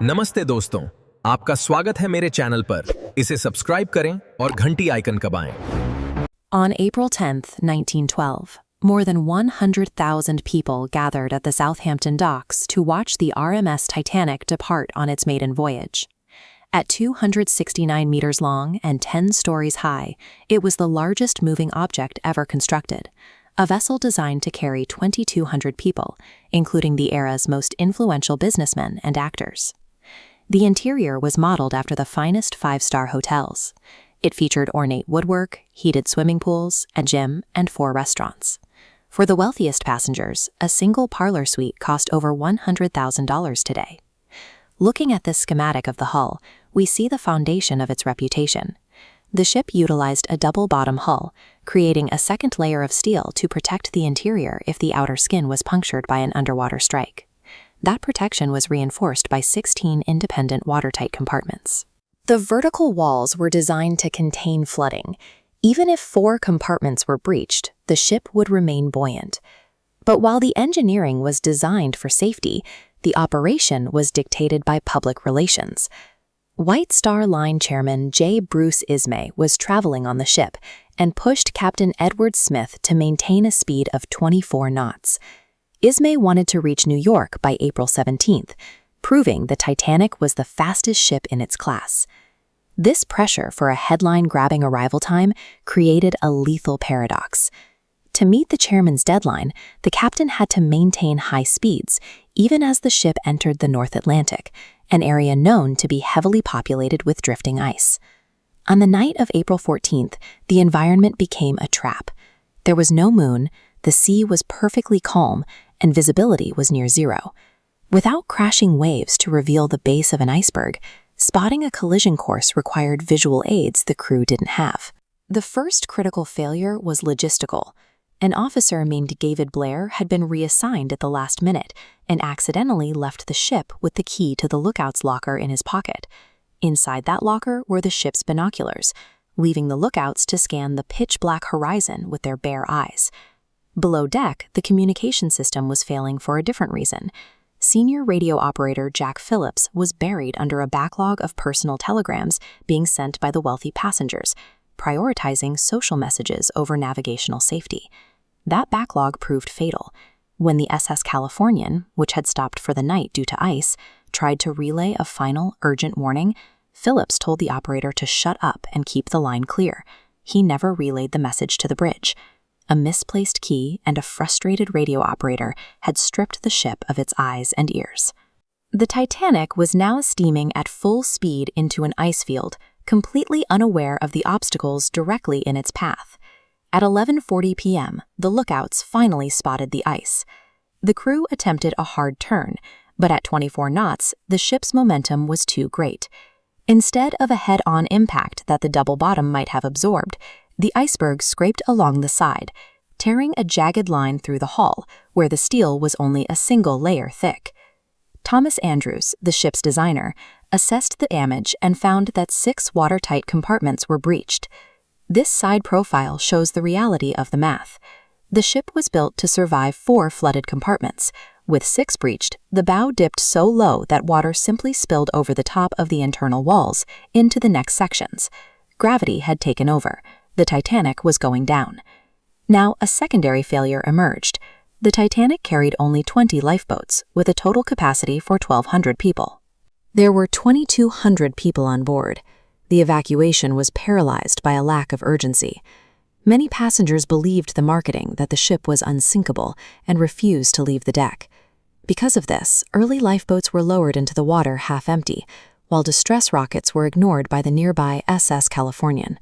नमस्ते दोस्तों, आपका स्वागत है मेरे चैनल पर। इसे सब्सक्राइब करें और घंटी आइकन दबाएं। On April 10, 1912, more than 100,000 people gathered at the Southampton docks to watch the RMS Titanic depart on its maiden voyage. At 269 meters long and 10 stories high, it was the largest moving object ever constructed, a vessel designed to carry 2,200 people, including the era's most influential businessmen and actors. The interior was modeled after the finest five-star hotels. It featured ornate woodwork, heated swimming pools, a gym, and 4 restaurants. For the wealthiest passengers, a single parlor suite cost over $100,000 today. Looking at this schematic of the hull, we see the foundation of its reputation. The ship utilized a double-bottom hull, creating a second layer of steel to protect the interior if the outer skin was punctured by an underwater strike. That protection was reinforced by 16 independent watertight compartments. The vertical walls were designed to contain flooding. Even if 4 compartments were breached, the ship would remain buoyant. But while the engineering was designed for safety, the operation was dictated by public relations. White Star Line chairman J. Bruce Ismay was traveling on the ship and pushed Captain Edward Smith to maintain a speed of 24 knots. Ismay wanted to reach New York by April 17th, proving the Titanic was the fastest ship in its class. This pressure for a headline-grabbing arrival time created a lethal paradox. To meet the chairman's deadline, the captain had to maintain high speeds, even as the ship entered the North Atlantic, an area known to be heavily populated with drifting ice. On the night of April 14th, the environment became a trap. There was no moon, the sea was perfectly calm, and visibility was near zero. Without crashing waves to reveal the base of an iceberg, spotting a collision course required visual aids the crew didn't have. The first critical failure was logistical. An officer named David Blair had been reassigned at the last minute and accidentally left the ship with the key to the lookout's locker in his pocket. Inside that locker were the ship's binoculars, leaving the lookouts to scan the pitch-black horizon with their bare eyes. Below deck, the communication system was failing for a different reason. Senior radio operator Jack Phillips was buried under a backlog of personal telegrams being sent by the wealthy passengers, prioritizing social messages over navigational safety. That backlog proved fatal. When the SS Californian, which had stopped for the night due to ice, tried to relay a final, urgent warning, Phillips told the operator to shut up and keep the line clear. He never relayed the message to the bridge. A misplaced key and a frustrated radio operator had stripped the ship of its eyes and ears. The Titanic was now steaming at full speed into an ice field, completely unaware of the obstacles directly in its path. At 11:40 p.m., the lookouts finally spotted the ice. The crew attempted a hard turn, but at 24 knots, the ship's momentum was too great. Instead of a head-on impact that the double bottom might have absorbed, the iceberg scraped along the side, tearing a jagged line through the hull, where the steel was only a single layer thick. Thomas Andrews, the ship's designer, assessed the damage and found that 6 watertight compartments were breached. This side profile shows the reality of the math. The ship was built to survive 4 flooded compartments. With 6 breached, the bow dipped so low that water simply spilled over the top of the internal walls into the next sections. Gravity had taken over. The Titanic was going down. Now, a secondary failure emerged. The Titanic carried only 20 lifeboats, with a total capacity for 1,200 people. There were 2,200 people on board. The evacuation was paralyzed by a lack of urgency. Many passengers believed the marketing that the ship was unsinkable and refused to leave the deck. Because of this, early lifeboats were lowered into the water half empty, while distress rockets were ignored by the nearby SS Californian.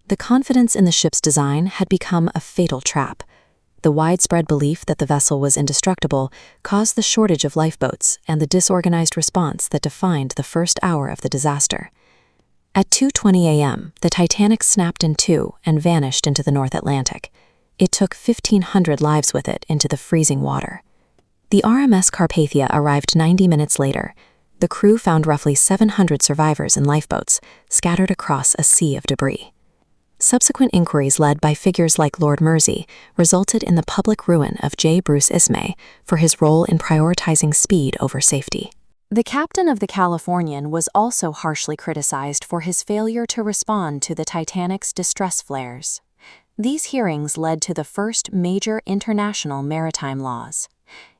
The confidence in the ship's design had become a fatal trap. The widespread belief that the vessel was indestructible caused the shortage of lifeboats and the disorganized response that defined the first hour of the disaster. At 2:20 a.m., the Titanic snapped in two and vanished into the North Atlantic. It took 1,500 lives with it into the freezing water. The RMS Carpathia arrived 90 minutes later. The crew found roughly 700 survivors in lifeboats, scattered across a sea of debris. Subsequent inquiries led by figures like Lord Mersey resulted in the public ruin of J. Bruce Ismay for his role in prioritizing speed over safety. The captain of the Californian was also harshly criticized for his failure to respond to the Titanic's distress flares. These hearings led to the first major international maritime laws.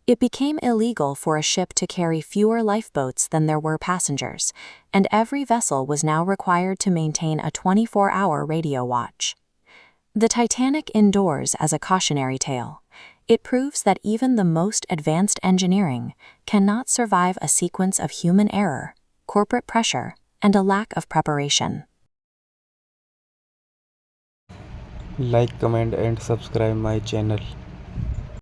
It became illegal for a ship to carry fewer lifeboats than there were passengers, and every vessel was now required to maintain a 24-hour radio watch. The Titanic endures as a cautionary tale. It proves that even the most advanced engineering cannot survive a sequence of human error, corporate pressure, and a lack of preparation. Like, comment and subscribe my channel.